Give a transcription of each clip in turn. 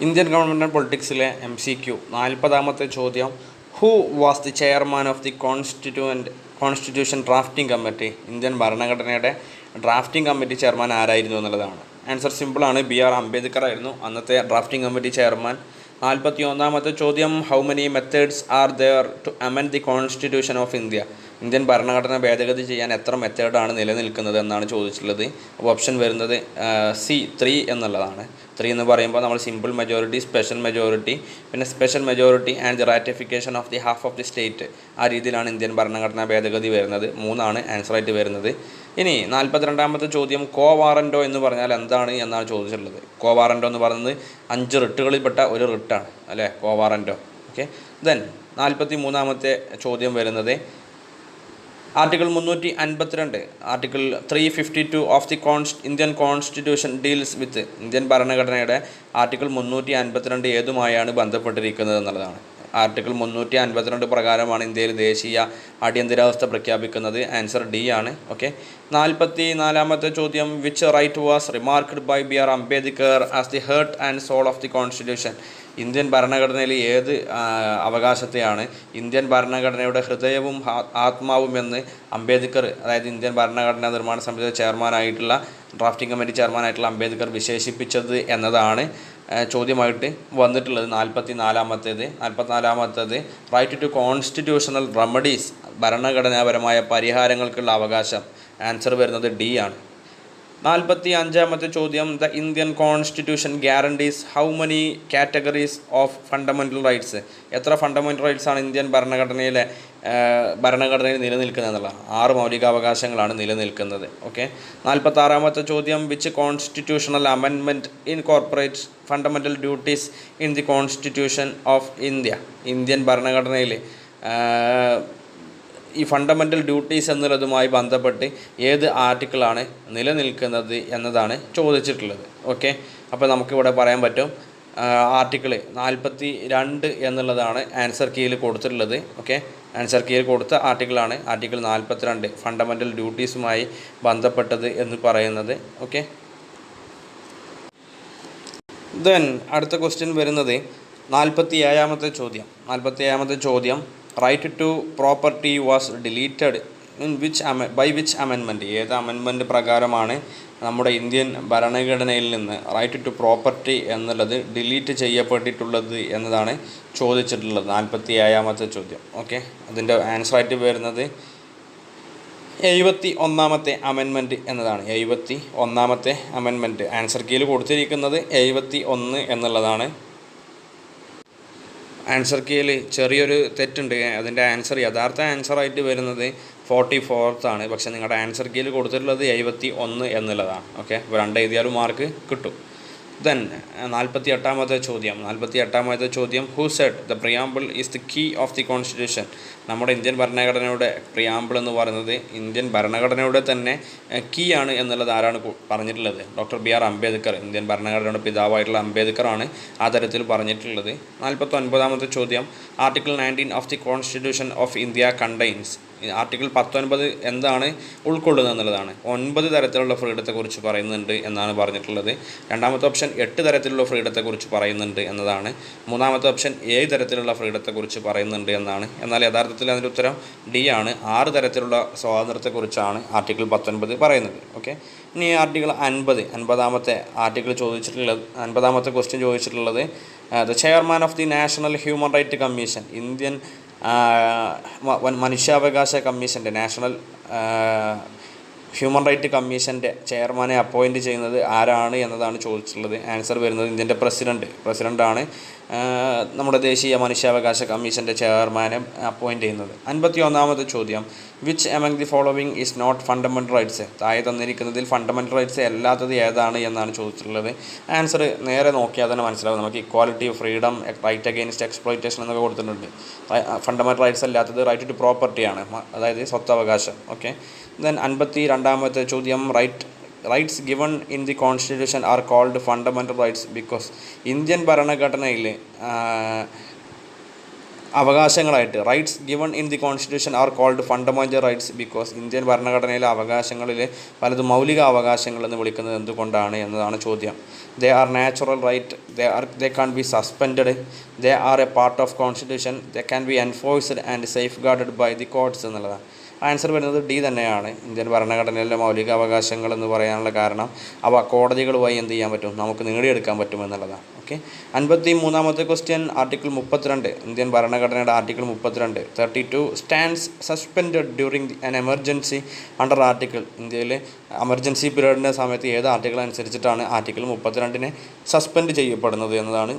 Indian government and പൊളിറ്റിക്സിലെ MCQ 40ാമത്തെ ചോദ്യം, who was the chairman of the constitution drafting committee? Indian ഭരണഘടനയുടെ drafting committee chairman ആരായിരുന്നു എന്നുള്ളതാണ്. Answer സിമ്പിളാണ്, BR Ambedkar ആയിരുന്നു അന്നത്തെ ഡ്രാഫ്റ്റിംഗ് കമ്മിറ്റി ചെയർമാൻ. 41ാമത്തെ ചോദ്യം, how many methods are there to amend the constitution of India? Indian ഭരണഘടന ഭേദഗതി ചെയ്യാൻ എത്ര മെത്തേഡാണ് നിലനിൽക്കുന്നത് എന്നാണ് ചോദിച്ചിട്ടുള്ളത്. അപ്പോൾ ഓപ്ഷൻ വരുന്നത് C3 എന്നുള്ളതാണ്. 3 എന്ന് പറയുമ്പോൾ നമ്മൾ സിമ്പിൾ മെജോറിറ്റി, സ്പെഷ്യൽ മെജോറിറ്റി, പിന്നെ special majority and the ratification of the half of the state, ആ രീതിയിലാണ് ഇന്ത്യൻ ഭരണഘടനാ ഭേദഗതി വരുന്നത്. 3 ആൻസറായിട്ട് വരുന്നത്. ഇനി 42ാമത്തെ ചോദ്യം, കോ വാറൻറ്റോ എന്ന് പറഞ്ഞാൽ എന്താണ് എന്നാണ് ചോദിച്ചിട്ടുള്ളത്. കോ വാറൻറ്റോ എന്ന് പറയുന്നത് 5 റിട്ടുകളിൽപ്പെട്ട ഒരു റിട്ടാണ് അല്ലേ, കോ വാറൻറ്റോ. ഓക്കെ. ദെൻ 43ാമത്തെ ചോദ്യം വരുന്നത് article 352, article 352 of the Indian constitution deals with. Indian ഭരണഘടനയുടെ ആർട്ടിക്കിൾ 352 ഏതുമായാണ് ബന്ധപ്പെട്ടിരിക്കുന്നത് എന്നുള്ളതാണ്. ആർട്ടിക്കിൾ 352 പ്രകാരമാണ് ഇന്ത്യയിൽ ദേശീയ അടിയന്തരാവസ്ഥ പ്രഖ്യാപിക്കുന്നത്. ആൻസർ D ആണ്. ഓക്കെ. 44ാമത്തെ ചോദ്യം, which right was remarked by BR Ambedkar as the heart and soul of the constitution? Indian ഭരണഘടനയിൽ ഏത് അവകാശത്തെയാണ് ഇന്ത്യൻ ഭരണഘടനയുടെ ഹൃദയവും ആത്മാവും എന്ന് അംബേദ്കർ, അതായത് ഇന്ത്യൻ ഭരണഘടനാ നിർമ്മാണ സമിതി ചെയർമാനായിട്ടുള്ള, ഡ്രാഫ്റ്റിംഗ് കമ്മിറ്റി ചെയർമാനായിട്ടുള്ള അംബേദ്കർ വിശേഷിപ്പിച്ചത് എന്നതാണ് ചോദ്യമായിട്ട് വന്നിട്ടുള്ളത്. 44ാമത്തേത് റൈറ്റ് ടു കോൺസ്റ്റിറ്റ്യൂഷണൽ റെമഡീസ്, ഭരണഘടനാപരമായ പരിഹാരങ്ങൾക്കുള്ള അവകാശം. ആൻസർ വരുന്നത് D ആണ്. 45ാമത്തെ ചോദ്യം, the Indian constitution guarantees how many categories of fundamental rights? എത്ര ഫണ്ടമെൻ്റൽ റൈറ്റ്സ് ആണ് ഇന്ത്യൻ ഭരണഘടനയിൽ നിലനിൽക്കുന്നത് എന്നുള്ള 6 മൗലികാവകാശങ്ങളാണ് നിലനിൽക്കുന്നത്. ഓക്കെ. 46ാമത്തെ ചോദ്യം, which constitutional amendment incorporates fundamental duties in the constitution of India? Indian ഭരണഘടനയിൽ ഈ ഫണ്ടമെൻ്റൽ ഡ്യൂട്ടീസ് എന്നുള്ളതുമായി ബന്ധപ്പെട്ട് ഏത് ആർട്ടിക്കിളാണ് നിലനിൽക്കുന്നത് എന്നതാണ് ചോദിച്ചിട്ടുള്ളത്. ഓക്കെ. അപ്പോൾ നമുക്കിവിടെ പറയാൻ പറ്റും ആർട്ടിക്കിൾ 42 എന്നുള്ളതാണ് ആൻസർ കീയിൽ കൊടുത്തിട്ടുള്ളത്. ഓക്കെ. ആൻസർ കീയിൽ കൊടുത്ത ആർട്ടിക്കിളാണ് ആർട്ടിക്കിൾ 42, ഫണ്ടമെൻ്റൽ ഡ്യൂട്ടീസുമായി ബന്ധപ്പെട്ടത് എന്ന് പറയുന്നത്. ഓക്കെ. ദെൻ അടുത്ത ക്വസ്റ്റ്യൻ വരുന്നത് 47ാമത്തെ ചോദ്യം, right to property was deleted in by which amendment? ഏത് അമെൻമെൻറ്റ് പ്രകാരമാണ് നമ്മുടെ ഇന്ത്യൻ ഭരണഘടനയിൽ നിന്ന് റൈറ്റ് ടു പ്രോപ്പർട്ടി എന്നുള്ളത് ഡിലീറ്റ് ചെയ്യപ്പെട്ടിട്ടുള്ളത് എന്നതാണ് ചോദിച്ചിട്ടുള്ളത്. 47ാമത്തെ ചോദ്യം. ഓക്കെ. അതിൻ്റെ ആൻസറായിട്ട് വരുന്നത് 71ാമത്തെ അമെൻമെൻറ്റ് എന്നതാണ്. 71ാമത്തെ അമെൻമെൻറ്റ് ആൻസർ കീയിൽ കൊടുത്തിരിക്കുന്നത് 71 എന്നുള്ളതാണ്. ആൻസർ കീയിൽ ചെറിയൊരു തെറ്റുണ്ട്. അതിൻ്റെ യഥാർത്ഥ ആൻസറായിട്ട് വരുന്നത് 44th ആണ്. പക്ഷേ നിങ്ങളുടെ ആൻസർ കീയിൽ കൊടുത്തിട്ടുള്ളത് 71 എന്നുള്ളതാണ്. ഓക്കെ. അപ്പോൾ 2 എഴുതിയാലും മാർക്ക് കിട്ടും. ദെൻ 48ാമത്തെ ചോദ്യം, who said the preamble is the key of the constitution? നമ്മുടെ ഇന്ത്യൻ ഭരണഘടനയുടെ പ്രിയാമ്പിൾ എന്ന് പറയുന്നത് ഇന്ത്യൻ ഭരണഘടനയുടെ തന്നെ കീ ആണ് എന്നുള്ളത് ആരാണ് പറഞ്ഞിട്ടുള്ളത്? ഡോക്ടർ BR അംബേദ്കർ, ഇന്ത്യൻ ഭരണഘടനയുടെ പിതാവായിട്ടുള്ള അംബേദ്കറാണ് ആ തരത്തിൽ പറഞ്ഞിട്ടുള്ളത്. 49ാമത്തെ ചോദ്യം, article 19 of the constitution of India contains. Article 19 എന്താണ് ഉൾക്കൊള്ളുന്നത് എന്നുള്ളതാണ്. 9 തരത്തിലുള്ള ഫ്രീഡത്തെക്കുറിച്ച് പറയുന്നുണ്ട് എന്നാണ് പറഞ്ഞിട്ടുള്ളത്. 2ാമത്തെ ഓപ്ഷൻ 8 തരത്തിലുള്ള ഫ്രീഡത്തെക്കുറിച്ച് പറയുന്നുണ്ട് എന്നതാണ്. 3ാമത്തെ ഓപ്ഷൻ 7 തരത്തിലുള്ള ഫ്രീഡത്തെക്കുറിച്ച് പറയുന്നുണ്ട് എന്നാണ്. എന്നാൽ യഥാർത്ഥത്തിൽ അതിൻ്റെ ഉത്തരം D ആണ്. 6 തരത്തിലുള്ള സ്വാതന്ത്ര്യത്തെക്കുറിച്ചാണ് ആർട്ടിക്കിൾ 19 പറയുന്നത്. ഓക്കെ. ഇനി ആർട്ടിക്കിൾ 50ാമത്തെ ക്വസ്റ്റ്യൻ ചോദിച്ചിട്ടുള്ളത്, the chairman of the national human right commission, Indian മനുഷ്യാവകാശ കമ്മീഷൻ്റെ, നാഷണൽ ഹ്യൂമൻ റൈറ്റ് കമ്മീഷൻ്റെ ചെയർമാനെ അപ്പോയിൻറ്റ് ചെയ്യുന്നത് ആരാണ് എന്നതാണ് ചോദിച്ചിട്ടുള്ളത്. ആൻസർ വരുന്നത് ഇന്ത്യൻ്റെ പ്രസിഡൻ്റാണ് നമ്മുടെ ദേശീയ മനുഷ്യാവകാശ കമ്മീഷൻ്റെ ചെയർമാനെ അപ്പോയിൻറ്റ് ചെയ്യുന്നത്. 51ാമത്തെ ചോദ്യം, which among the following is not fundamental rights? താഴെ തന്നിരിക്കുന്നതിൽ ഫണ്ടമെൻ്റൽ റൈറ്റ്സ് അല്ലാത്തത് ഏതാണ് എന്നാണ് ചോദിച്ചിട്ടുള്ളത്. ആൻസർ നേരെ നോക്കിയാൽ തന്നെ മനസ്സിലാവും. നമുക്ക് equality, freedom, right against exploitation എന്നൊക്കെ കൊടുത്തിട്ടുണ്ട്. ഫണ്ടമെൻ്റൽ റൈറ്റ്സ് അല്ലാത്തത് റൈറ്റ് ടു പ്രോപ്പർട്ടിയാണ്, അതായത് സ്വത്തവകാശം. ഓക്കെ. ദെൻ 52ാമത്തെ ചോദ്യം, rights given in the constitution are called fundamental rights because? Indian ഭരണഘടനയിൽ അവകാശങ്ങളായിട്ട് rights given in the constitution are called fundamental rights because Indian ഭരണഘടനയിലെ അവകാശങ്ങളിൽ പലതും മൗലിക അവകാശങ്ങൾ എന്ന് വിളിക്കുന്നത് എന്തുകൊണ്ടാണ് എന്നതാണ് ചോദ്യം. They are natural right, they can be suspended, they are a part of constitution, they can be enforced and safeguarded by the courts എന്നുള്ളതാണ്. ആൻസർ വരുന്നത് ഡി തന്നെയാണ്. ഇന്ത്യൻ ഭരണഘടനയിലെ മൗലിക അവകാശങ്ങൾ എന്ന് പറയാനുള്ള കാരണം അവ കോടതികളുമായി എന്ത് ചെയ്യാൻ പറ്റും, നമുക്ക് നേടിയെടുക്കാൻ പറ്റും എന്നുള്ളതാണ്. ഓക്കെ, 53ാമത്തെ ക്വസ്റ്റ്യൻ ആർട്ടിക്കിൾ 32 ഇന്ത്യൻ ഭരണഘടനയുടെ article 32 32 stands suspended during an emergency under article. ഇന്ത്യയിൽ എമർജൻസി പീരീഡിൻ്റെ സമയത്ത് ഏത് ആർട്ടിക്കിൾ അനുസരിച്ചിട്ടാണ് ആർട്ടിക്കിൾ 32 സസ്പെൻഡ് ചെയ്യപ്പെടുന്നത് എന്നതാണ്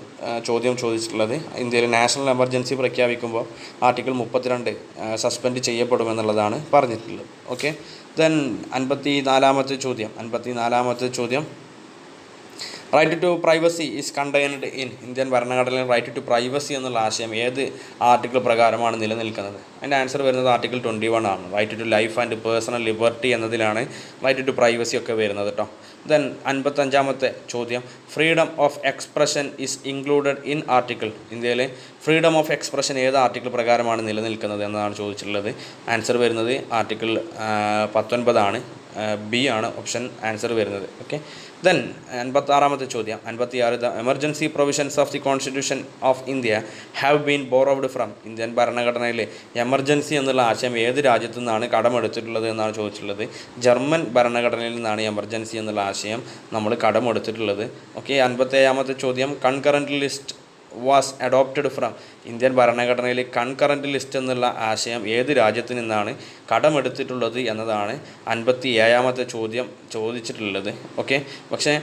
ചോദ്യം ചോദിച്ചിട്ടുള്ളത്. ഇന്ത്യയിൽ നാഷണൽ എമർജൻസി പ്രഖ്യാപിക്കുമ്പോൾ ആർട്ടിക്കിൾ 32 സസ്പെൻഡ് ചെയ്യപ്പെടുമെന്നുള്ളതാണ് പറഞ്ഞിട്ടുള്ളത്. ഓക്കെ, ദെൻ 54ാമത്തെ ചോദ്യം right to privacy is contained in Indian ഭരണഘടനയിൽ റൈറ്റ് ടു പ്രൈവസി എന്നുള്ള ആശയം ഏത് ആർട്ടിക്കിൾ പ്രകാരമാണ് നിലനിൽക്കുന്നത്? അതിൻ്റെ ആൻസർ വരുന്നത് ആർട്ടിക്കിൾ 21 ആണ്. Right to life and personal liberty എന്നതിലാണ് റൈറ്റ് ടു പ്രൈവസി ഒക്കെ വരുന്നത് കേട്ടോ. ദെൻ 55ാമത്തെ ചോദ്യം freedom of expression is included in article. ഇന്ത്യയിൽ ഫ്രീഡം ഓഫ് എക്സ്പ്രഷൻ ഏത് ആർട്ടിക്കിൾ പ്രകാരമാണ് നിലനിൽക്കുന്നത് എന്നതാണ് ചോദിച്ചിട്ടുള്ളത്. ആൻസർ വരുന്നത് ആർട്ടിക്കിൾ 19 ആണ്. ബി ആണ് ഓപ്ഷൻ ആൻസർ വരുന്നത്. ഓക്കെ, ദെൻ 56ാമത്തെ ചോദ്യം 56 the emergency provisions of the constitution of India have been borrowed from. Indian ഭരണഘടനയിൽ എമർജൻസി എന്നുള്ള ആശയം ഏത് രാജ്യത്തു നിന്നാണ് കടമെടുത്തിട്ടുള്ളത് എന്നാണ് ചോദിച്ചിട്ടുള്ളത്. ജർമ്മൻ ഭരണഘടനയിൽ നിന്നാണ് എമർജൻസി എന്നുള്ള ആശയം നമ്മൾ കടമെടുത്തിട്ടുള്ളത്. ഓക്കെ, 57ാമത്തെ ചോദ്യം concurrent list was adopted from. Indian ഭരണഘടനയിൽ കൺകറൻറ്റ് ലിസ്റ്റ് എന്നുള്ള ആശയം ഏത് രാജ്യത്തു നിന്നാണ് കടമെടുത്തിട്ടുള്ളത് എന്നതാണ് 57ാമത്തെ ചോദ്യം ചോദിച്ചിട്ടുള്ളത്. ഓക്കെ, പക്ഷേ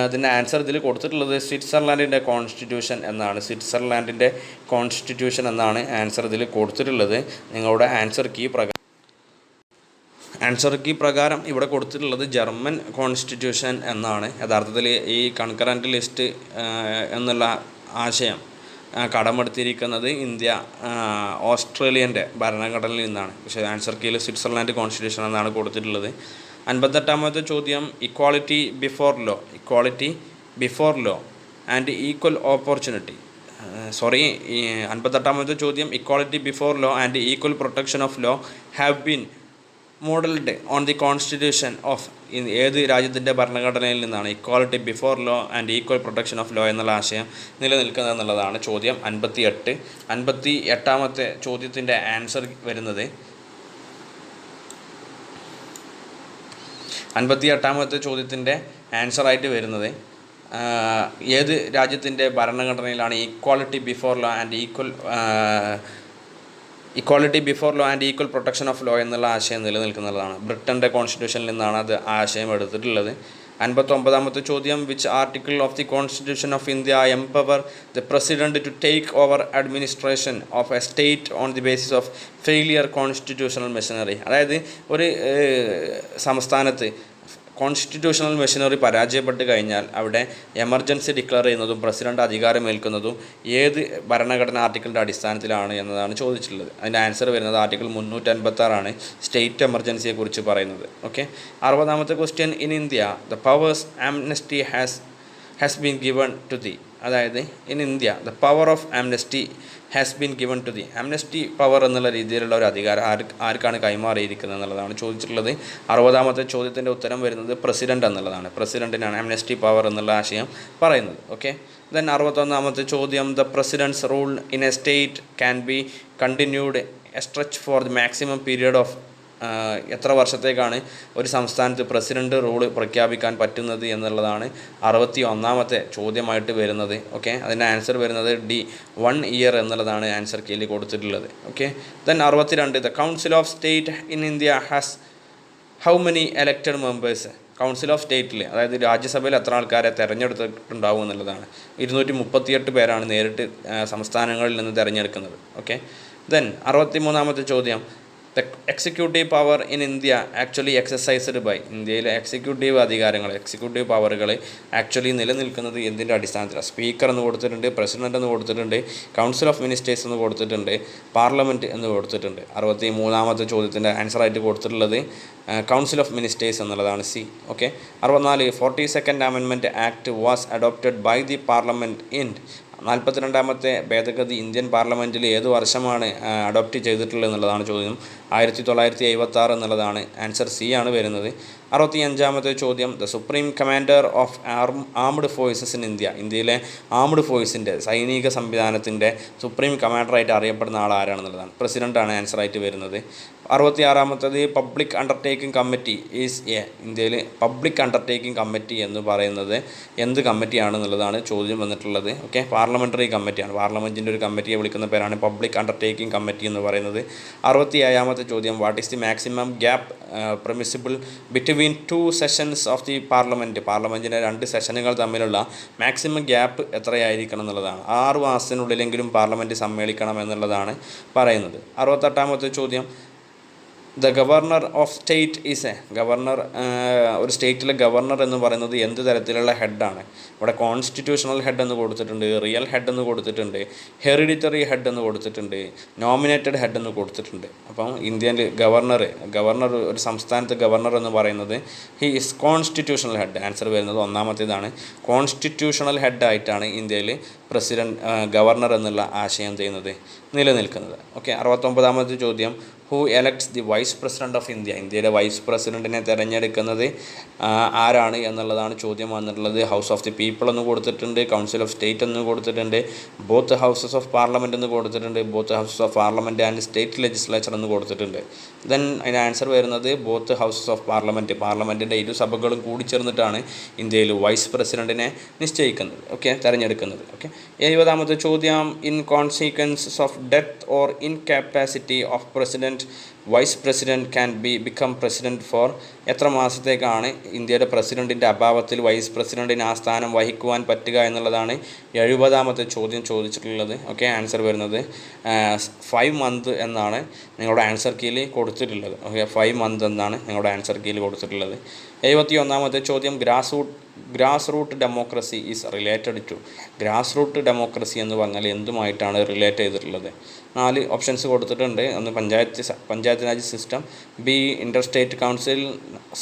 അതിൻ്റെ ആൻസർ ഇതിൽ കൊടുത്തിട്ടുള്ളത് സ്വിറ്റ്സർലാൻഡിൻ്റെ കോൺസ്റ്റിറ്റ്യൂഷൻ എന്നാണ്. സ്വിറ്റ്സർലാൻഡിൻ്റെ കോൺസ്റ്റിറ്റ്യൂഷൻ എന്നാണ് ആൻസർ ഇതിൽ കൊടുത്തിട്ടുള്ളത്. നിങ്ങളുടെ ആൻസർ കീ പ്രകാരം ഇവിടെ കൊടുത്തിട്ടുള്ളത് ജർമ്മൻ കോൺസ്റ്റിറ്റ്യൂഷൻ എന്നാണ്. യഥാർത്ഥത്തിൽ ഈ കൺകറൻറ്റ് ലിസ്റ്റ് എന്നുള്ള ആശയം കടമെടുത്തിരിക്കുന്നത് ഇന്ത്യ ഓസ്ട്രേലിയൻ്റെ ഭരണഘടനയിൽ നിന്നാണ്. പക്ഷേ ആൻസർ കീയിൽ സ്വിറ്റ്സർലാൻഡ് കോൺസ്റ്റിറ്റ്യൂഷൻ എന്നാണ് കൊടുത്തിട്ടുള്ളത്. 58ാമത്തെ ചോദ്യം equality before law and equal opportunity 58ാമത്തെ ചോദ്യം equality before law and equal protection of law have been modelled on the constitution of. ഏത് രാജ്യത്തിൻ്റെ ഭരണഘടനയിൽ നിന്നാണ് equality before law and equal protection of law എന്നുള്ള ആശയം നിലനിൽക്കുന്നത് എന്നുള്ളതാണ് ചോദ്യം 58. 58ാമത്തെ ചോദ്യത്തിൻ്റെ ആൻസർ വരുന്നത് 58ാമത്തെ ചോദ്യത്തിൻ്റെ ആൻസറായിട്ട് വരുന്നത് ഏത് രാജ്യത്തിൻ്റെ ഭരണഘടനയിലാണ് equality before law and equal protection of law എന്നുള്ള ആശയം നിലനിൽക്കുന്നതാണ്. ബ്രിട്ടൻ്റെ കോൺസ്റ്റിറ്റ്യൂഷനിൽ നിന്നാണ് അത് ആശയം എടുത്തിട്ടുള്ളത്. 59ാമത്തെ ചോദ്യം which article of the constitution of India empower the president to take over administration of a state on the basis of failure constitutional machinery. അതായത് ഒരു സംസ്ഥാനത്ത് കോൺസ്റ്റിറ്റ്യൂഷണൽ മെഷീനറി പരാജയപ്പെട്ട് കഴിഞ്ഞാൽ അവിടെ എമർജൻസി ഡിക്ലെയർ ചെയ്യുന്നതും പ്രസിഡന്റ് അധികാരമേൽക്കുന്നതും ഏത് ഭരണഘടനാ ആർട്ടിക്കിളിൻ്റെ അടിസ്ഥാനത്തിലാണ് എന്നതാണ് ചോദിച്ചിട്ടുള്ളത്. അതിൻ്റെ ആൻസർ വരുന്നത് ആർട്ടിക്കിൾ 356 സ്റ്റേറ്റ് എമർജൻസിയെക്കുറിച്ച് പറയുന്നത്. ഓക്കെ, 60ാമത്തെ question in India the powers amnesty has been given to the. അതായത് in India the power of amnesty has been given to the. Amnesty power എന്നുള്ള രീതിയിലുള്ള ഒരു അധികാരം ആർക്കാണ് കൈമാറിയിരിക്കുന്നത് എന്നുള്ളതാണ് ചോദിച്ചിട്ടുള്ളത്. 60ാമത്തെ ചോദ്യത്തിൻ്റെ ഉത്തരം വരുന്നത് പ്രസിഡന്റ് എന്നുള്ളതാണ്. പ്രസിഡന്റിനാണ് ആംനസ്റ്റി പവർ എന്നുള്ള ആശയം പറയുന്നത്. ഓക്കെ, ദെൻ 61ാമത്തെ ചോദ്യം the precedence rule in A state can be continued A stretch for the maximum period of. എത്ര വർഷത്തേക്കാണ് ഒരു സംസ്ഥാനത്ത് പ്രസിഡന്റ് റൂള് പ്രഖ്യാപിക്കാൻ പറ്റുന്നത് എന്നുള്ളതാണ് 61ാമത്തെ ചോദ്യമായിട്ട് വരുന്നത്. ഓക്കെ, അതിൻ്റെ ആൻസർ വരുന്നത് ഡി 1 ഇയർ എന്നുള്ളതാണ് ആൻസർ കീഴിൽ കൊടുത്തിട്ടുള്ളത്. Okay, then 62 the council of state in India has how many elected members. Council of സ്റ്റേറ്റിൽ അതായത് രാജ്യസഭയിൽ എത്ര ആൾക്കാരെ തിരഞ്ഞെടുത്തിട്ടുണ്ടാവും എന്നുള്ളതാണ്. 238 പേരാണ് നേരിട്ട് സംസ്ഥാനങ്ങളിൽ നിന്ന് തിരഞ്ഞെടുക്കുന്നത്. ഓക്കെ, ദെൻ 63ാമത്തെ ചോദ്യം the executive power in India actually exercised by. ഇന്ത്യയിലെ എക്സിക്യൂട്ടീവ് പവറുകൾ ആക്ച്വലി നിലനിൽക്കുന്നത് എന്തിൻ്റെ അടിസ്ഥാനത്തിലാണ്? സ്പീക്കർ എന്ന് കൊടുത്തിട്ടുണ്ട്, പ്രസിഡന്റ് എന്ന് കൊടുത്തിട്ടുണ്ട്, കൗൺസിൽ ഓഫ് മിനിസ്റ്റേഴ്സ് എന്ന് കൊടുത്തിട്ടുണ്ട്, പാർലമെൻറ്റ് എന്ന് കൊടുത്തിട്ടുണ്ട്. 63ാമത്തെ ചോദ്യത്തിൻ്റെ ആൻസറായിട്ട് കൊടുത്തിട്ടുള്ളത് കൗൺസിൽ ഓഫ് മിനിസ്റ്റേഴ്സ് എന്നുള്ളതാണ് C. Okay, 64 42nd amendment act was adopted by the parliament in. 42ാമത്തെ ഭേദഗതി ഇന്ത്യൻ പാർലമെൻറ്റിൽ ഏത് വർഷമാണ് അഡോപ്റ്റ് ചെയ്തിട്ടുള്ളത് എന്നുള്ളതാണ് ചോദ്യം. 1976 എന്നുള്ളതാണ് ആൻസർ. സി ആണ് വരുന്നത്. 65ാമത്തെ ചോദ്യം, the supreme commander of armed forces in India, ഇന്ത്യയിലെ ആംഡ് ഫോഴ്സിൻ്റെ സൈനിക സംവിധാനത്തിൻ്റെ സുപ്രീം കമാൻഡറായിട്ട് അറിയപ്പെടുന്ന ആൾ ആരാണെന്നുള്ളതാണ്. പ്രസിഡൻ്റാണ് ആൻസറായിട്ട് വരുന്നത്. 66ാമത്തേത്, public undertaking committee is a, ഇന്ത്യയിൽ പബ്ലിക് അണ്ടർടേക്കിംഗ് കമ്മിറ്റി എന്ന് പറയുന്നത് എന്ത് കമ്മിറ്റിയാണെന്നുള്ളതാണ് ചോദ്യം വന്നിട്ടുള്ളത്. ഓക്കെ, പാർലമെൻ്ററി കമ്മിറ്റിയാണ്. പാർലമെൻറ്റിൻ്റെ ഒരു കമ്മിറ്റിയെ വിളിക്കുന്ന പേരാണ് പബ്ലിക് അണ്ടർടേക്കിംഗ് കമ്മിറ്റി എന്ന് പറയുന്നത്. 67ാമത്തെ ചോദ്യം, what is the maximum gap permissible between 2 sessions of the parliament, പാർലമെൻറ്റിൻ്റെ 2 സെഷനുകൾ തമ്മിലുള്ള മാക്സിമം ഗ്യാപ്പ് എത്രയായിരിക്കണം എന്നുള്ളതാണ്. 6 മാസത്തിനുള്ളിലെങ്കിലും പാർലമെൻറ്റ് സമ്മേളിക്കണം എന്നുള്ളതാണ് പറയുന്നത്. 68ാമത്തെ ചോദ്യം, the governor of state is A, governor, ഒരു സ്റ്റേറ്റിലെ ഗവർണർ എന്ന് പറയുന്നത് എന്ത് തരത്തിലുള്ള ഹെഡാണ്? ഇവിടെ കോൺസ്റ്റിറ്റ്യൂഷണൽ ഹെഡ് എന്ന് കൊടുത്തിട്ടുണ്ട്, റിയൽ ഹെഡ് എന്ന് കൊടുത്തിട്ടുണ്ട്, ഹെറിഡിറ്ററി ഹെഡ് എന്ന് കൊടുത്തിട്ടുണ്ട്, നോമിനേറ്റഡ് ഹെഡ് എന്ന് കൊടുത്തിട്ടുണ്ട്. അപ്പം ഇന്ത്യയിൽ ഗവർണർ ഒരു സംസ്ഥാനത്ത് ഗവർണർ എന്ന് പറയുന്നത് he is constitutional head. Answer വരുന്നത് ഒന്നാമത്തേതാണ്. കോൺസ്റ്റിറ്റ്യൂഷണൽ ഹെഡായിട്ടാണ് ഇന്ത്യയിൽ ഗവർണർ എന്നുള്ള ആശയം ചെയ്യുന്നത് നിലനിൽക്കുന്നത്. ഓക്കെ, 69ാമത്തെ ചോദ്യം, who elects the vice president of India, ഇന്ത്യയുടെ വൈസ് പ്രസിഡൻറ്റിനെ തിരഞ്ഞെടുക്കുന്നത് ആരാണ് എന്നുള്ളതാണ് ചോദ്യം വന്നിട്ടുള്ളത്. ഹൗസ് ഓഫ് ദി പീപ്പിൾ എന്ന് കൊടുത്തിട്ടുണ്ട്, കൗൺസിൽ ഓഫ് സ്റ്റേറ്റ് എന്ന് കൊടുത്തിട്ടുണ്ട്, ബോത്ത് ഹൗസസ് ഓഫ് പാർലമെൻറ്റ് എന്ന് കൊടുത്തിട്ടുണ്ട്, both houses of parliament and state legislature എന്ന് കൊടുത്തിട്ടുണ്ട്. ദെൻ അതിന് ആൻസർ വരുന്നത് ബോത്ത് ഹൗസസ് ഓഫ് പാർലമെൻറ്റ്, പാർലമെൻറ്റിൻ്റെ ഇരു സഭകളും കൂടിച്ചേർന്നിട്ടാണ് ഇന്ത്യയിൽ വൈസ് പ്രസിഡൻറ്റിനെ നിശ്ചയിക്കുന്നത്, ഓക്കെ, തിരഞ്ഞെടുക്കുന്നത്. ഓക്കെ, 70ാമത്തെ ചോദ്യം, in consequences of death or incapacity of president vice president can become president for, എത്ര മാസത്തേക്കാണ് ഇന്ത്യയുടെ പ്രസിഡൻറ്റിൻ്റെ അഭാവത്തിൽ വൈസ് പ്രസിഡൻറ്റിന് ആ സ്ഥാനം വഹിക്കുവാൻ പറ്റുക എന്നുള്ളതാണ് 70ാമത്തെ ചോദ്യം ചോദിച്ചിട്ടുള്ളത്. ഓക്കെ, ആൻസർ വരുന്നത് 5 മന്ത് എന്നാണ് നിങ്ങളുടെ ആൻസർ കീയിൽ കൊടുത്തിട്ടുള്ളത്. ഓക്കെ, 5 മന്ത് എന്നാണ് നിങ്ങളുടെ ആൻസർ കീയിൽ കൊടുത്തിട്ടുള്ളത്. 71ാമത്തെ ചോദ്യം, grass root democracy is related to, grass root democracy എന്ന് പറഞ്ഞാൽ എന്തുമായിട്ടാണ് റിലേറ്റ് ചെയ്തിട്ടുള്ളത്? 4 ഓപ്ഷൻസ് കൊടുത്തിട്ടുണ്ട്. ഒന്ന് panchayat raj system, B interstate council,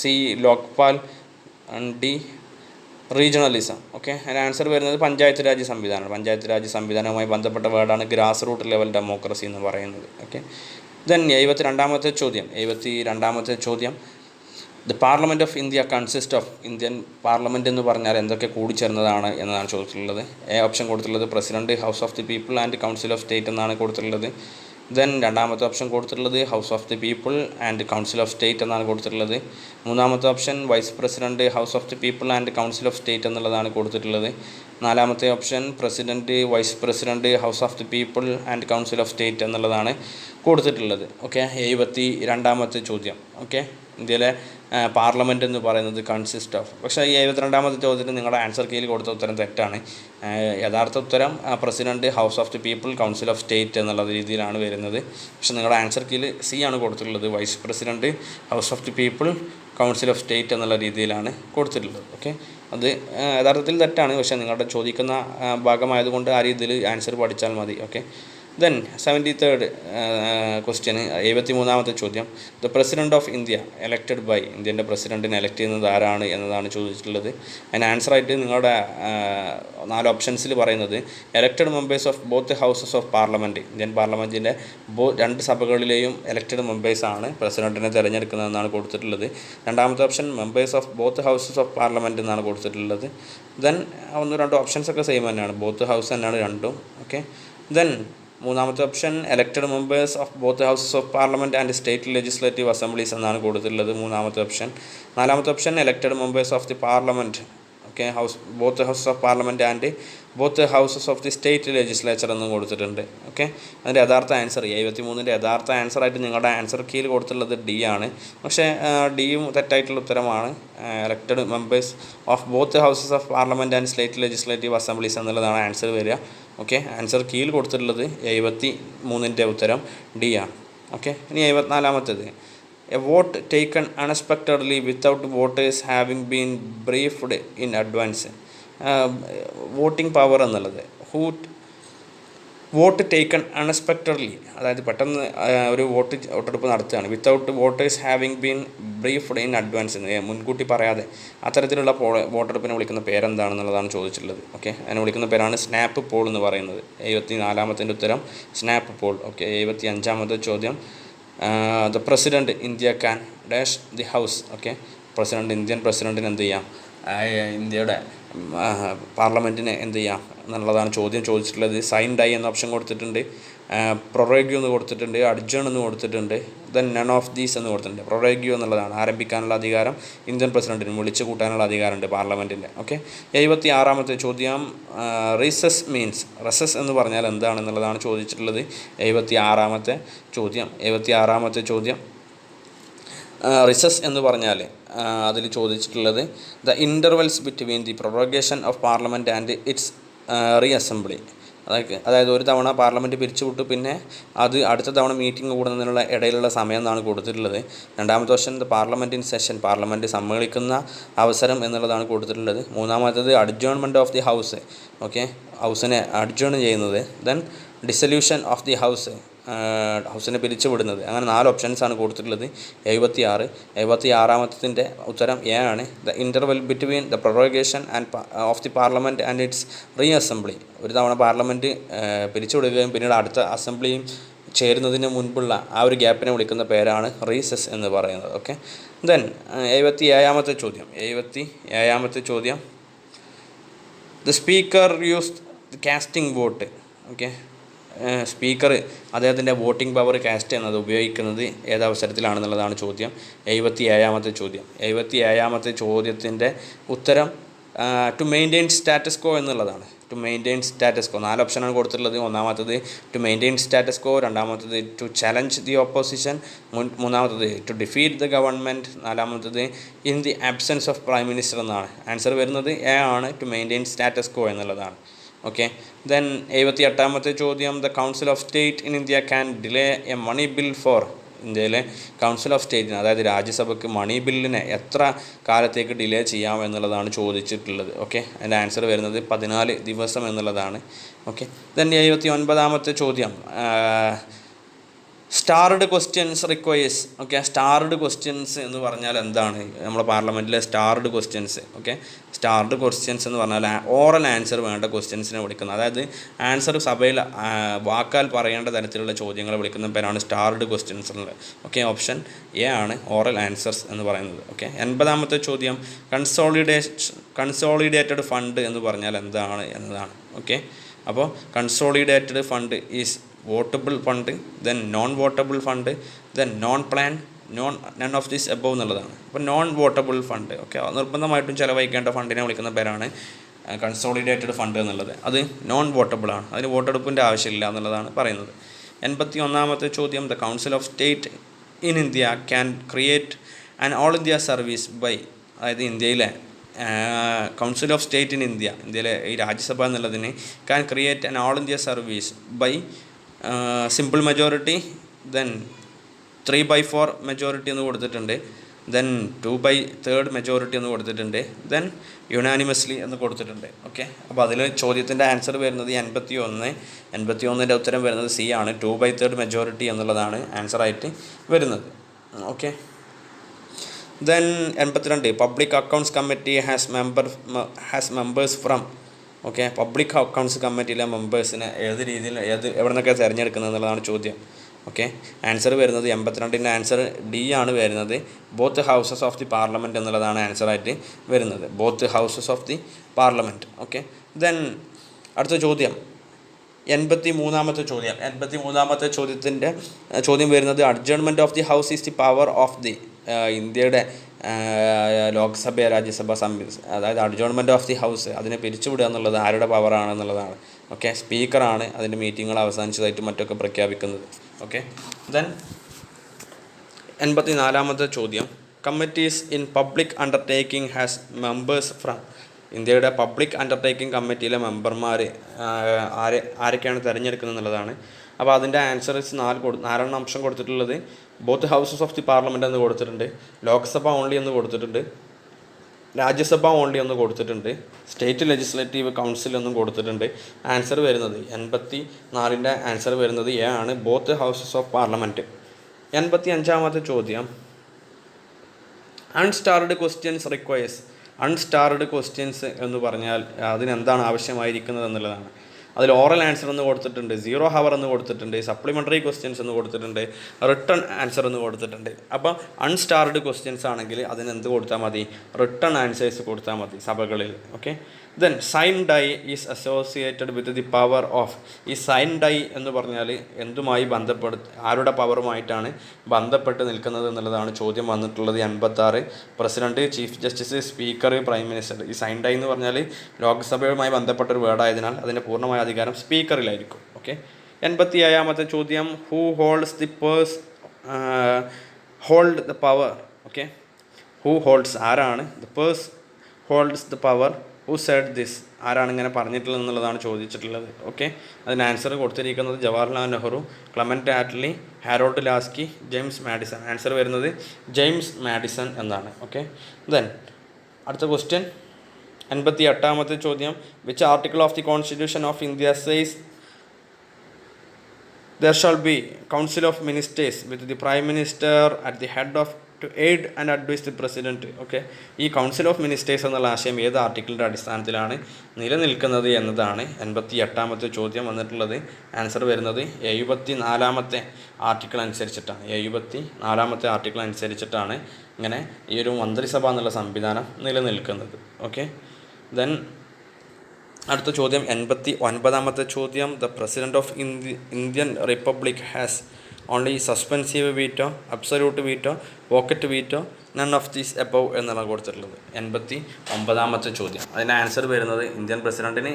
C Lokpal, D regionalism. Okay, അതിന് ആൻസർ വരുന്നത് പഞ്ചായത്ത് രാജ് സംവിധാനമാണ്. പഞ്ചായത്ത് രാജ് സംവിധാനവുമായി ബന്ധപ്പെട്ട വേർഡാണ് ഗ്രാസ് റൂട്ട് ലെവൽ ഡെമോക്രസി എന്ന് പറയുന്നത്. ഓക്കെ, ദെൻ 72ാമത്തെ ചോദ്യം, the parliament of India consist of, Indian parliament എന്ന് പറഞ്ഞാൽ എന്തൊക്കെ കൂടിച്ചേർന്നതാണ് എന്നതാണ് ചോദിച്ചിട്ടുള്ളത്. എ ഓപ്ഷൻ കൊടുത്തിട്ടുള്ളത് president, house of the people and council of state എന്നാണ് കൊടുത്തിട്ടുള്ളത്. ദെൻ രണ്ടാമത്തെ ഓപ്ഷൻ കൊടുത്തിട്ടുള്ളത് house of the people and council of state എന്നാണ് കൊടുത്തിട്ടുള്ളത്. മൂന്നാമത്തെ option vice president, house of the people and council of state എന്നുള്ളതാണ് കൊടുത്തിട്ടുള്ളത്. നാലാമത്തെ option president, vice president, house of the people and council of state എന്നുള്ളതാണ് കൊടുത്തിട്ടുള്ളത്. Okay, 72ാമത്തെ ചോദ്യം. Okay, ഇന്ത്യയിലെ പാർലമെൻറ്റ് എന്ന് പറയുന്നത് കൺസിസ്റ്റ് ഓഫ്, പക്ഷേ ഈ 72ാമത്തെ ചോദ്യത്തിന് നിങ്ങളുടെ ആൻസർ കീയിൽ കൊടുത്ത ഉത്തരം തെറ്റാണ്. യഥാർത്ഥ ഉത്തരം president, house of the people, council of state എന്നുള്ള രീതിയിലാണ് വരുന്നത്. പക്ഷേ നിങ്ങളുടെ ആൻസർ കീയിൽ സി ആണ് കൊടുത്തിട്ടുള്ളത്. Vice president, house of the people, council of state എന്നുള്ള രീതിയിലാണ് കൊടുത്തിട്ടുള്ളത്. ഓക്കെ, അത് യഥാർത്ഥത്തിൽ തെറ്റാണ്, പക്ഷേ നിങ്ങളുടെ ചോദിക്കുന്ന ഭാഗമായതുകൊണ്ട് ആ രീതിയിൽ ആൻസർ പഠിച്ചാൽ മതി. ഓക്കെ, ദെൻ 73rd ക്വസ്റ്റ്യൻ, 73ാമത്തെ ചോദ്യം, the president of India elected by, ഇന്ത്യൻ്റെ പ്രസിഡൻറ്റിനെ എലക്ട് ചെയ്യുന്നത് ആരാണ് എന്നതാണ് ചോദിച്ചിട്ടുള്ളത്. അതിന് ആൻസറായിട്ട് നിങ്ങളുടെ 4 ഓപ്ഷൻസിൽ പറയുന്നത് elected members of both houses of parliament, Indian പാർലമെൻറ്റിൻ്റെ 2 സഭകളിലെയും എലക്റ്റഡ് മെമ്പേഴ്സാണ് പ്രസിഡൻറ്റിനെ തിരഞ്ഞെടുക്കുന്നതെന്നാണ് കൊടുത്തിട്ടുള്ളത്. രണ്ടാമത്തെ option members of both houses of parliament എന്നാണ് കൊടുത്തിട്ടുള്ളത്. ദെൻ 1-2 ഓപ്ഷൻസൊക്കെ സെയിം തന്നെയാണ്, ബോത്ത് ഹൗസ് തന്നെയാണ് രണ്ടും. ഓക്കെ, ദെൻ മൂന്നാമത്തെ option elected members of both houses of parliament and state legislative assemblies എന്നാണ് കൊടുത്തിട്ടുള്ളത്, മൂന്നാമത്തെ ഓപ്ഷൻ. നാലാമത്തെ option elected members of the parliament, okay, both houses of parliament and both houses of the state legislature എന്നും കൊടുത്തിട്ടുണ്ട്. Okay, അതിൻ്റെ യഥാർത്ഥ answer 73ൻ്റെ യഥാർത്ഥ ആൻസറായിട്ട് നിങ്ങളുടെ ആൻസർ കീയിൽ കൊടുത്തിട്ടുള്ളത് ഡി ആണ്. പക്ഷേ ഡിയും തെറ്റായിട്ടുള്ള ഉത്തരമാണ്. Elected members of both houses of parliament and state legislative assemblies എന്നുള്ളതാണ് ആൻസർ വരിക. ഓക്കെ, ആൻസർ കീയിൽ കൊടുത്തിട്ടുള്ളത് 73ൻ്റെ ഉത്തരം ഡി ആണ്. ഓക്കെ, ഇനി 74ാമത്തേത്, a vote taken unexpectedly without voters having been briefed in advance. Voting power എന്നുള്ളത് വോട്ട് ടേക്കൺ അൺഎക്സ്പെക്റ്റഡ്ലി, അതായത് പെട്ടെന്ന് ഒരു വോട്ടെടുപ്പ് നടത്തുകയാണ് without voters having been briefed in advance, മുൻകൂട്ടി പറയാതെ അത്തരത്തിലുള്ള വോട്ടെടുപ്പിനെ വിളിക്കുന്ന പേരെന്താണെന്നുള്ളതാണ് ചോദിച്ചിട്ടുള്ളത്. ഓക്കെ, അതിനെ വിളിക്കുന്ന പേരാണ് സ്നാപ്പ് പോൾ എന്ന് പറയുന്നത്. 74-ാമത്തിൻ്റെ ഉത്തരം സ്നാപ്പ് പോൾ. ഓക്കെ, 75-ാമത്തെ ചോദ്യം the president India can dash the house. Okay, Indian പ്രസിഡൻറ്റിന് എന്ത് ചെയ്യാം, ഇന്ത്യയുടെ പാർലമെൻറ്റിനെ എന്ത് ചെയ്യാം എന്നുള്ളതാണ് ചോദ്യം ചോദിച്ചിട്ടുള്ളത്. സൈൻ ഡൈ എന്ന ഓപ്ഷൻ കൊടുത്തിട്ടുണ്ട്, പ്രൊറോഗ്യൂ എന്ന് കൊടുത്തിട്ടുണ്ട്, അഡ്ജേൺ എന്ന് കൊടുത്തിട്ടുണ്ട്, ദെൻ നൺ ഓഫ് ദീസ് എന്ന് കൊടുത്തിട്ടുണ്ട്. പ്രൊറോഗ്യൂ എന്നുള്ളതാണ് ആരംഭിക്കാനുള്ള അധികാരം ഇന്ത്യൻ പ്രസിഡൻറ്റിന്, വിളിച്ചു കൂട്ടാനുള്ള അധികാരമുണ്ട് പാർലമെൻറ്റിൻ്റെ. ഓക്കെ, 76-ാമത്തെ ചോദ്യം റീസസ് മീൻസ്, റെസസ് എന്ന് പറഞ്ഞാൽ എന്താണെന്നുള്ളതാണ് ചോദിച്ചിട്ടുള്ളത്. 76-ാമത്തെ ചോദ്യം റിസസ് എന്ന് പറഞ്ഞാൽ അതിൽ ചോദിച്ചിട്ടുള്ളത് the intervals between the prorogation of parliament and its reassembly. അതായത് ഒരു തവണ പാർലമെൻറ്റ് പിരിച്ചുവിട്ടു, പിന്നെ അത് അടുത്ത തവണ മീറ്റിംഗ് കൂടുന്നതിനുള്ള ഇടയിലുള്ള സമയം എന്നാണ് കൊടുത്തിട്ടുള്ളത്. രണ്ടാമത്തെ question the parliament in session, parliament സമ്മേളിക്കുന്ന അവസരം എന്നുള്ളതാണ് കൊടുത്തിട്ടുള്ളത്. മൂന്നാമത്തേത് adjournment of the house. Okay, ഹൗസിനെ അഡ്ജേൺ ചെയ്യുന്നത്. ദെൻ ഡിസൊല്യൂഷൻ ഓഫ് ദി ഹൗസിനെ പിരിച്ചുവിടുന്നത്. അങ്ങനെ 4 ഓപ്ഷൻസാണ് കൊടുത്തിട്ടുള്ളത്. 76-ാമത്തിൻ്റെ ഉത്തരം എ ആണ്. The interval between the prorogation of the parliament and its reassembly, ഒരു തവണ പാർലമെൻറ്റ് പിരിച്ചുവിടുകയും പിന്നീട് അടുത്ത അസംബ്ലിയും ചേരുന്നതിന് മുൻപുള്ള ആ ഒരു ഗ്യാപ്പിനെ വിളിക്കുന്ന പേരാണ് റീസസ് എന്ന് പറയുന്നത്. ഓക്കെ, ദെൻ 77-ാമത്തെ ചോദ്യം the speaker used casting vote. Okay, speaker അദ്ദേഹത്തിൻ്റെ വോട്ടിംഗ് പവർ കാസ്റ്റ് ചെയ്യുന്നത് ഉപയോഗിക്കുന്നത് ഏതവസരത്തിലാണെന്നുള്ളതാണ് ചോദ്യം. 77-ാമത്തെ ചോദ്യത്തിൻ്റെ ഉത്തരം ടു മെയിൻറ്റെയിൻ സ്റ്റാറ്റസ് കോ എന്നുള്ളതാണ്. ടു മെയിൻറ്റെയിൻ സ്റ്റാറ്റസ് കോ 4 ഓപ്ഷനാണ് കൊടുത്തിട്ടുള്ളത്. ഒന്നാമത്തത് ടു മെയിൻറ്റെയിൻ സ്റ്റാറ്റസ് കോ, രണ്ടാമത്തത് ടു ചലഞ്ച് ദി ഓപ്പോസിഷൻ, മൂന്നാമത്തത് ടു ഡിഫീറ്റ് ദ ഗവൺമെൻറ്, നാലാമത്തത് in the absence of prime minister എന്നാണ്. ആൻസർ വരുന്നത് എ ആണ്, ടു മെയിൻറ്റെയിൻ സ്റ്റാറ്റസ് കോ എന്നുള്ളതാണ്. ഓക്കെ, ദെൻ 78-ാമത്തെ ചോദ്യം the council of state in India can delay a money bill for. ഇന്ത്യയിലെ council of സ്റ്റേറ്റിന്, അതായത് രാജ്യസഭയ്ക്ക് മണി ബില്ലിനെ എത്ര കാലത്തേക്ക് ഡിലേ ചെയ്യാം എന്നുള്ളതാണ് ചോദിച്ചിട്ടുള്ളത്. ഓക്കെ, അതിൻ്റെ ആൻസർ വരുന്നത് 14 ദിവസം എന്നുള്ളതാണ്. ഓക്കെ, ദെൻ 79-ാമത്തെ ചോദ്യം starred questions requires. Okay, starred questions എന്ന് പറഞ്ഞാൽ എന്താണ്? നമ്മുടെ പാർലമെൻറ്റിലെ starred questions. Okay, starred questions എന്ന് പറഞ്ഞാൽ ഓറൽ ആൻസർ വേണ്ട ക്വസ്റ്റ്യൻസിനെ വിളിക്കുന്നത്, അതായത് ആൻസർ സഭയിൽ വാക്കാൽ പറയേണ്ട തരത്തിലുള്ള ചോദ്യങ്ങളെ വിളിക്കുന്ന പേരാണ് സ്റ്റാർഡ് ക്വസ്റ്റ്യൻസ് എന്നുള്ളത്. ഓക്കെ, ഓപ്ഷൻ എ ആണ് ഓറൽ ആൻസേഴ്സ് എന്ന് പറയുന്നത്. ഓക്കെ, 80-ാമത്തെ ചോദ്യം കൺസോളിഡേറ്റഡ് ഫണ്ട് എന്ന് പറഞ്ഞാൽ എന്താണ് എന്നതാണ്. ഓക്കെ, അപ്പോൾ consolidated fund is votable fund, then non votable fund, then non plan, none of this above എന്നുള്ളതാണ്. അപ്പോൾ നോൺ വോട്ടബിൾ ഫണ്ട്, ഓക്കെ, നിർബന്ധമായിട്ടും ചിലവഴിക്കേണ്ട ഫണ്ടിനെ വിളിക്കുന്ന പേരാണ് കൺസോളിഡേറ്റഡ് ഫണ്ട് എന്നുള്ളത്. അത് നോൺ വോട്ടബിൾ ആണ്, അതിന് വോട്ടെടുപ്പിൻ്റെ ആവശ്യമില്ല എന്നുള്ളതാണ് പറയുന്നത്. 81-ാമത്തെ ചോദ്യം the council of state in India can create an all India service by, അതായത് ഇന്ത്യയിലെ council of state in India, ഇന്ത്യയിലെ ഈ രാജ്യസഭ എന്നുള്ളതിന് can create an all India service by simple majority, then 3/4 majority എന്ന് കൊടുത്തിട്ടുണ്ട്, ദെൻ 2/3 മെജോറിറ്റി എന്ന് കൊടുത്തിട്ടുണ്ട്, ദെൻ യുനാനിമസ്ലി എന്ന് കൊടുത്തിട്ടുണ്ട്. ഓക്കെ, അപ്പോൾ അതിൽ ചോദ്യത്തിൻ്റെ ആൻസർ വരുന്നത് 81-ൻ്റെ ഉത്തരം വരുന്നത് സി ആണ്, 2/3 മെജോറിറ്റി എന്നുള്ളതാണ് ആൻസറായിട്ട് വരുന്നത്. Okay, then 82 public accounts committee has members from. Okay, public accounts കമ്മിറ്റിയിലെ മെമ്പേഴ്സിനെ എവിടെ നിന്നൊക്കെ തിരഞ്ഞെടുക്കുന്നത് എന്നുള്ളതാണ് ചോദ്യം. ഓക്കെ, ആൻസർ വരുന്നത് 82-ൻ്റെ ആൻസർ ഡി ആണ് വരുന്നത്, both houses of the parliament എന്നുള്ളതാണ് ആൻസറായിട്ട് വരുന്നത്, both houses of the parliament. Okay, then അടുത്ത ചോദ്യം 83-ാമത്തെ ചോദ്യം വരുന്നത് adjournment of the house is the power of the, ഇന്ത്യയുടെ ലോക്സഭ രാജ്യസഭ അതായത് അഡ്ജേൺമെൻറ്റ് ഓഫ് ദി ഹൗസ്, അതിനെ പിരിച്ചുവിടുക എന്നുള്ളത് ആരുടെ പവറാണെന്നുള്ളതാണ്. ഓക്കെ, സ്പീക്കറാണ് അതിൻ്റെ മീറ്റിങ്ങുകൾ അവസാനിച്ചതായിട്ട് മറ്റൊക്കെ പ്രഖ്യാപിക്കുന്നത്. ഓക്കെ, ദെൻ 84-ാമത്തെ ചോദ്യം committees in public undertaking has members from. ഇന്ത്യയുടെ പബ്ലിക് അണ്ടർടേക്കിംഗ് കമ്മിറ്റിയിലെ മെമ്പർമാർ ആരൊക്കെയാണ് തിരഞ്ഞെടുക്കുന്നത് എന്നുള്ളതാണ്. അപ്പോൾ അതിൻ്റെ ആൻസർസ് 4 അംശം കൊടുത്തിട്ടുള്ളത് both houses of the parliament എന്ന് കൊടുത്തിട്ടുണ്ട്, ലോക്സഭ ഓൺലി എന്ന് കൊടുത്തിട്ടുണ്ട്, രാജ്യസഭ ഓൺലി ഒന്ന് കൊടുത്തിട്ടുണ്ട്, സ്റ്റേറ്റ് ലെജിസ്ലേറ്റീവ് കൗൺസിൽ ഒന്നും കൊടുത്തിട്ടുണ്ട്. ആൻസർ വരുന്നത് 84ൻ്റെ ആൻസർ വരുന്നത് എ ആണ്, ബോത്ത് ഹൗസസ് ഓഫ് പാർലമെൻറ്റ്. 85ാമത്തെ ചോദ്യം, unstarred questions requires. Unstarred questions എന്ന് പറഞ്ഞാൽ അതിനെന്താണ് ആവശ്യമായിരിക്കുന്നത് എന്നുള്ളതാണ്. അതിൽ ഓറൽ ആൻസർ എന്ന് കൊടുത്തിട്ടുണ്ട്, 0 ഹവർ എന്ന് കൊടുത്തിട്ടുണ്ട്, സപ്ലിമെൻ്ററി ക്വസ്റ്റ്യൻസ് എന്ന് കൊടുത്തിട്ടുണ്ട്, റിട്ടേൺ ആൻസർ എന്ന് കൊടുത്തിട്ടുണ്ട്. അപ്പോൾ അൺസ്റ്റാർഡ് ക്വസ്റ്റ്യൻസ് ആണെങ്കിൽ അതിന് എന്ത് കൊടുത്താൽ മതി? റിട്ടേൺ ആൻസേഴ്സ് കൊടുത്താൽ മതി സഭകളിൽ. Okay. Then sine die is associated with the power of. ഈ സൈൻ ഡൈ എന്ന് പറഞ്ഞാൽ എന്തുമായി ആരുടെ പവറുമായിട്ടാണ് ബന്ധപ്പെട്ട് നിൽക്കുന്നത് എന്നുള്ളതാണ് ചോദ്യം വന്നിട്ടുള്ളത്. 86 president, chief justice, speaker, prime minister. ഈ സൈൻ ഡൈ എന്ന് പറഞ്ഞാൽ ലോക്സഭയുമായി ബന്ധപ്പെട്ടൊരു വേർഡായതിനാൽ അതിൻ്റെ പൂർണ്ണമായ അധികാരം സ്പീക്കറിലായിരിക്കും. ഓക്കെ. 87ാമത്തെ ചോദ്യം, who holds the hold the power. Okay. Who holds ആരാണ്, the purse holds the power, who said this ആരാണ് ഇങ്ങനെ പറഞ്ഞിട്ടുള്ളത് എന്നുള്ളതാണ് ചോദിച്ചിട്ടുള്ളത്. ഓക്കെ. അതിന് ആൻസർ കൊടുത്തിരിക്കുന്നത് Jawaharlal Nehru, Clement Attlee, Harold Laski, James Madison. Answer വരുന്നത് ജെയിംസ് മാഡിസൺ എന്നാണ്. ഓക്കെ. ദെൻ അടുത്ത ക്വസ്റ്റ്യൻ 88ാമത്തെ ചോദ്യം, which article of the constitution of India says there shall be council of ministers with the prime minister at the head of to aid and advise the president. Okay. ഈ council of ministers എന്നുള്ള ആശയം ഏത് ആർട്ടിക്കിളിൻ്റെ അടിസ്ഥാനത്തിലാണ് നിലനിൽക്കുന്നത് എന്നതാണ് 88ാമത്തെ ചോദ്യം വന്നിട്ടുള്ളത്. Answer വരുന്നത് 74ാമത്തെ ആർട്ടിക്കിൾ അനുസരിച്ചിട്ടാണ്. 74ാമത്തെ ആർട്ടിക്കിൾ അനുസരിച്ചിട്ടാണ് ഇങ്ങനെ ഈ ഒരു മന്ത്രിസഭ എന്നുള്ള സംവിധാനം നിലനിൽക്കുന്നത്. ഓക്കെ. ദെൻ അടുത്ത ചോദ്യം 89ാമത്തെ ചോദ്യം, the president of Indian republic has only suspensive veto, absolute veto, pocket veto, none of these above എന്നാണ് കൊടുത്തിട്ടുള്ളത്. 89ാമത്തെ ചോദ്യം. അതിന് ആൻസർ വരുന്നത് ഇന്ത്യൻ പ്രസിഡന്റിന്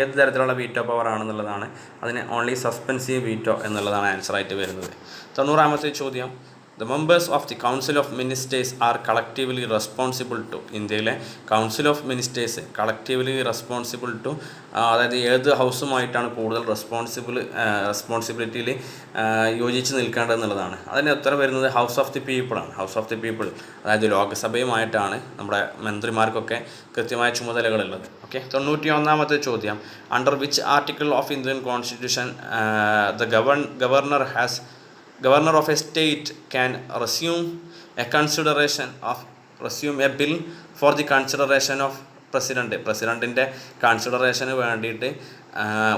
ഏത് തരത്തിലുള്ള വീറ്റോ പവർ ആണെന്നുള്ളതാണ്. അതിന് ഓൺലി സസ്പെൻസീവ് വീറ്റോ എന്നുള്ളതാണ് ആൻസറായിട്ട് വരുന്നത്. 90ാമത്തെ ചോദ്യം, the members of the council of ministers are collectively responsible to. ഇന്ത്യയിലെ council of ministers collectively responsible to, അതായത് ഏത് ഹൗസുമായിട്ടാണ് കൂടുതൽ റെസ്പോൺസിബിലിറ്റിയിൽ യോജിച്ച് നിൽക്കേണ്ടതെന്നുള്ളതാണ്. അതിന് ഉത്തരം വരുന്നത് ഹൗസ് ഓഫ് ദി പീപ്പിളാണ്. ഹൗസ് ഓഫ് ദി പീപ്പിൾ, അതായത് ലോകസഭയുമായിട്ടാണ് നമ്മുടെ മന്ത്രിമാർക്കൊക്കെ കൃത്യമായ ചുമതലകളുള്ളത്. ഓക്കെ. 91ാമത്തെ ചോദ്യം, under which article of Indian constitution the Governor of a state can resume a bill for the consideration of president. പ്രസിഡൻറ്റിൻ്റെ കൺസിഡറേഷന് വേണ്ടിയിട്ട്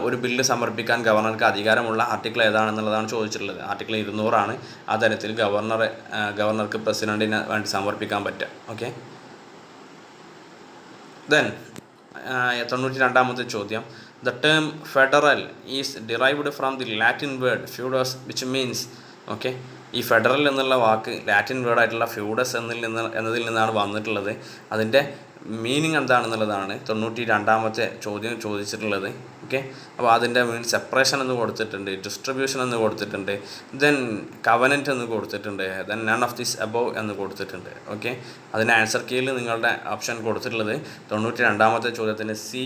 ഒരു ബില്ല് സമർപ്പിക്കാൻ ഗവർണർക്ക് അധികാരമുള്ള ആർട്ടിക്കിൾ ഏതാണെന്നുള്ളതാണ് ചോദിച്ചിട്ടുള്ളത്. ആർട്ടിക്കിൾ 200 ആ തരത്തിൽ ഗവർണർക്ക് പ്രസിഡൻറ്റിന് വേണ്ടി സമർപ്പിക്കാൻ പറ്റുക. ഓക്കെ. ദെൻ 92ാമത്തെ ചോദ്യം, the term federal is derived from the Latin word feudus which means. Okay. ഈ ഫെഡറൽ എന്നുള്ള വാക്ക് ലാറ്റിൻ വേർഡായിട്ടുള്ള ഫ്യൂഡസ് എന്നതിൽ നിന്നാണ് വന്നിട്ടുള്ളത്. അതിൻ്റെ മീനിങ് എന്താണെന്നുള്ളതാണ് 92ാമത്തെ ചോദ്യം ചോദിച്ചിട്ടുള്ളത്. ഓക്കെ. അപ്പോൾ അതിൻ്റെ മീൻ സെപ്പറേഷൻ എന്ന് കൊടുത്തിട്ടുണ്ട്, ഡിസ്ട്രിബ്യൂഷൻ എന്ന് കൊടുത്തിട്ടുണ്ട്, ദെൻ കവനൻറ്റ് എന്ന് കൊടുത്തിട്ടുണ്ട്, then none of this above എന്ന് കൊടുത്തിട്ടുണ്ട്. ഓക്കെ. അതിൻ്റെ ആൻസർ കീയിൽ നിങ്ങളുടെ ഓപ്ഷൻ കൊടുത്തിട്ടുള്ളത് 92ാമത്തെ ചോദ്യത്തിന് സി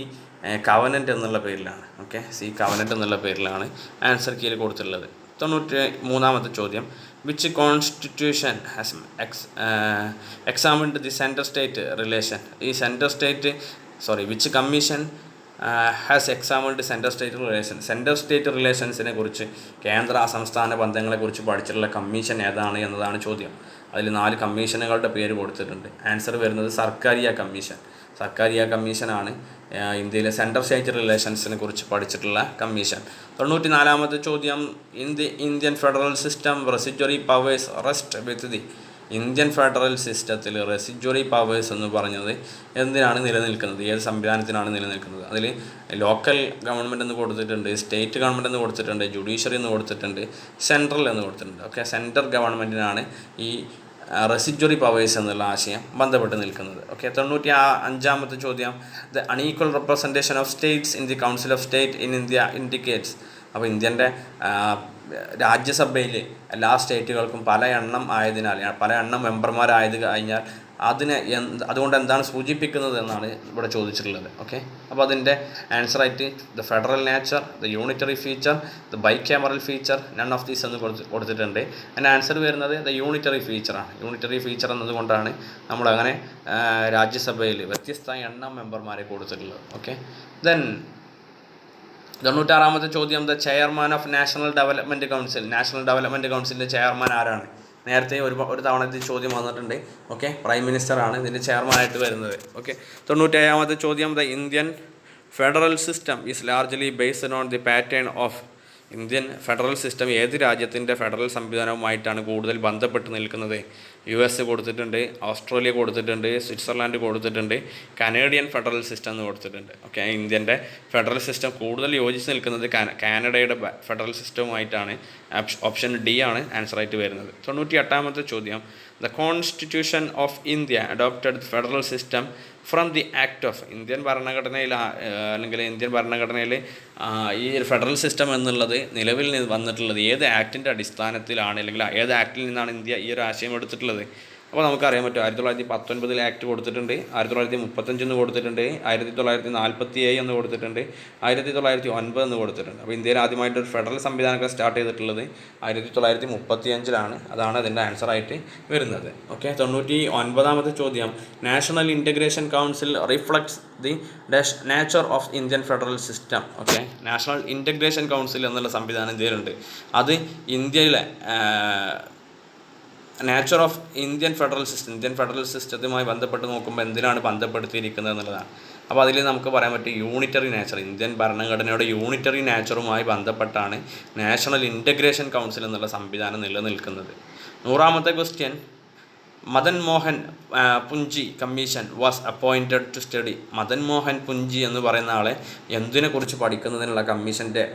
കവനൻറ്റ് എന്നുള്ള പേരിലാണ്. ഓക്കെ. സി കവനൻറ്റ് എന്നുള്ള പേരിലാണ് ആൻസർ കീയിൽ കൊടുത്തിട്ടുള്ളത്. 93ാമത്തെ ചോദ്യം, which constitution has examined the central state relation. ഈ which commission has examined central state റിലേഷൻസിനെ കുറിച്ച്, കേന്ദ്ര സംസ്ഥാന ബന്ധങ്ങളെക്കുറിച്ച് പഠിച്ചിട്ടുള്ള കമ്മീഷൻ ഏതാണ് എന്നതാണ് ചോദ്യം. അതിൽ 4 കമ്മീഷനുകളുടെ പേര് കൊടുത്തിട്ടുണ്ട്. ആൻസർ വരുന്നത് സർക്കാരിയ കമ്മീഷനാണ് ഇന്ത്യയിലെ സെൻട്രൽ സ്റ്റേറ്റ് റിലേഷൻസിനെ കുറിച്ച് പഠിച്ചിട്ടുള്ള കമ്മീഷൻ. 94ാമത്തെ ചോദ്യം, Indian federal system residuary powers rest with the. Indian federal സിസ്റ്റത്തിൽ റെസിജ്വറി പവേഴ്സ് എന്ന് പറഞ്ഞത് എന്തിനാണ് നിലനിൽക്കുന്നത്, ഏത് സംവിധാനത്തിനാണ് നിലനിൽക്കുന്നത്? അതിൽ ലോക്കൽ ഗവൺമെൻറ് എന്ന് കൊടുത്തിട്ടുണ്ട്, സ്റ്റേറ്റ് ഗവൺമെൻറ് എന്ന് കൊടുത്തിട്ടുണ്ട്, ജുഡീഷ്യറി എന്ന് കൊടുത്തിട്ടുണ്ട്, സെൻട്രൽ എന്ന് കൊടുത്തിട്ടുണ്ട്. ഓക്കെ. സെൻട്രൽ ഗവൺമെൻറ്റിനാണ് ഈ റെസിജ്വറി പവേഴ്സ് എന്നുള്ള ആശയം ബന്ധപ്പെട്ട് നിൽക്കുന്നത്. ഓക്കെ. 95ാമത്തെ ചോദ്യം, the unequal representation of States in the council of state in India indicates. അപ്പോൾ ഇന്ത്യൻ്റെ രാജ്യസഭയിൽ എല്ലാ സ്റ്റേറ്റുകൾക്കും പല എണ്ണം മെമ്പർമാരായത് കഴിഞ്ഞാൽ അതുകൊണ്ട് എന്താണ് സൂചിപ്പിക്കുന്നത് എന്നാണ് ഇവിടെ ചോദിച്ചിട്ടുള്ളത്. ഓക്കെ, അപ്പോൾ അതിൻ്റെ ആൻസറായിട്ട് the federal nature, the unitary feature, the bicameral feature, none of these എന്ന് കൊടുത്തിട്ടുണ്ട്. അതിൻ്റെ ആൻസർ വരുന്നത് ദ യൂണിറ്ററി ഫീച്ചറാണ്. യൂണിറ്ററി ഫീച്ചർ എന്നതുകൊണ്ടാണ് നമ്മളങ്ങനെ രാജ്യസഭയിൽ വ്യത്യസ്ത എണ്ണം മെമ്പർമാരെ കൊടുത്തിട്ടുള്ളത്. ഓക്കെ, ദെൻ 96-ാമത്തെ ചോദ്യം, the chairman of national development council. National development കൗൺസിലിൻ്റെ ചെയർമാൻ ആരാണ്? നേരത്തെ ഒരു തവണ ഇത് ചോദ്യം വന്നിട്ടുണ്ട്. ഓക്കെ, പ്രൈം മിനിസ്റ്ററാണ് ഇതിൻ്റെ ചെയർമാനായിട്ട് വരുന്നത്. ഓക്കെ, 97-ാമത്തെ ചോദ്യം, the Indian federal system is largely based on the pattern of. Indian federal system ഏത് രാജ്യത്തിൻ്റെ ഫെഡറൽ സംവിധാനവുമായിട്ടാണ് കൂടുതൽ ബന്ധപ്പെട്ട് നിൽക്കുന്നത്? US കൊടുത്തിട്ടുണ്ട്, ഓസ്ട്രേലിയ കൊടുത്തിട്ടുണ്ട്, സ്വിറ്റ്സർലാൻഡ് കൊടുത്തിട്ടുണ്ട്, കനേഡിയൻ ഫെഡറൽ സിസ്റ്റം എന്ന് കൊടുത്തിട്ടുണ്ട്. ഓക്കെ, ഇന്ത്യൻ്റെ ഫെഡറൽ സിസ്റ്റം കൂടുതൽ യോജിച്ച് നിൽക്കുന്നത് കാനഡയുടെ ഫെഡറൽ സിസ്റ്റവുമായിട്ടാണ്. ഓപ്ഷൻ ഡി ആണ് ആൻസറായിട്ട് വരുന്നത്. 98-ാമത്തെ ചോദ്യം, the constitution of India adopted federal system from the act of. Indian ഭരണഘടനയിൽ അല്ലെങ്കിൽ ഇന്ത്യൻ ഭരണഘടനയിൽ ഈ ഫെഡറൽ സിസ്റ്റം എന്നുള്ളത് നിലവിൽ വന്നിട്ടുള്ളത് ഏത് ആക്ടിൻ്റെ അടിസ്ഥാനത്തിലാണ്, അല്ലെങ്കിൽ ഏത് ആക്ടിൽ നിന്നാണ് ഇന്ത്യ ഈ ഒരു ആശയം എടുത്തിട്ടുള്ളത്? അപ്പോൾ നമുക്കറിയാൻ പറ്റും 1919 ആക്ട് കൊടുത്തിട്ടുണ്ട്, 1935 കൊടുത്തിട്ടുണ്ട്, 1947 എന്ന് കൊടുത്തിട്ടുണ്ട്, 1909 എന്ന് കൊടുത്തിട്ടുണ്ട്. അപ്പോൾ ഇന്ത്യയിൽ ആദ്യമായിട്ട് ഒരു ഫെഡറൽ സംവിധാനമൊക്കെ സ്റ്റാർട്ട് ചെയ്തിട്ടുള്ളത് 1935-ലാണ്. അതാണ് അതിൻ്റെ ആൻസറായിട്ട് വരുന്നത്. ഓക്കെ, 99-ാമത്തെ ചോദ്യം, national integration council reflects the nature of Indian federal system. Okay, national integration council എന്നുള്ള സംവിധാനം ഇന്ത്യയിലുണ്ട്. അത് ഇന്ത്യയിലെ നേച്ചർ ഓഫ് ഇന്ത്യൻ ഫെഡറൽ സിസ്റ്റത്തുമായി ബന്ധപ്പെട്ട് നോക്കുമ്പോൾ എന്തിനാണ് ബന്ധപ്പെടുത്തിയിരിക്കുന്നത് എന്നുള്ളതാണ്. അപ്പോൾ അതിൽ നമുക്ക് പറയാൻ പറ്റും യൂണിറ്ററി നേച്ചർ, ഇന്ത്യൻ ഭരണഘടനയുടെ യൂണിറ്ററി നേച്ചറുമായി ബന്ധപ്പെട്ടാണ് നാഷണൽ ഇൻ്റഗ്രേഷൻ കൗൺസിൽ എന്നുള്ള സംവിധാനം നിലനിൽക്കുന്നത്. 100-ാമത്തെ question, Madan Mohan Punchhi commission was appointed to study. Madan Mohan Punchhi എന്ന് പറയുന്ന ആളെ എന്തിനെക്കുറിച്ച് പഠിക്കുന്നതിനുള്ള കമ്മീഷൻ്റെ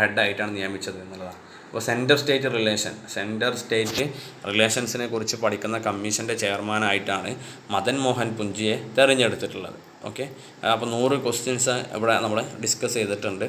ഹെഡായിട്ടാണ് നിയമിച്ചത് എന്നുള്ളതാണ്. അപ്പോൾ സെൻറ്റർ സ്റ്റേറ്റ് റിലേഷൻസിനെ കുറിച്ച് പഠിക്കുന്ന കമ്മീഷൻ്റെ ചെയർമാനായിട്ടാണ് മദൻ മോഹൻ പുഞ്ചിയെ തിരഞ്ഞെടുത്തിട്ടുള്ളത്. ഓക്കെ, അപ്പോൾ 100 ക്വസ്റ്റ്യൻസ് ഇവിടെ നമ്മൾ ഡിസ്കസ് ചെയ്തിട്ടുണ്ട്.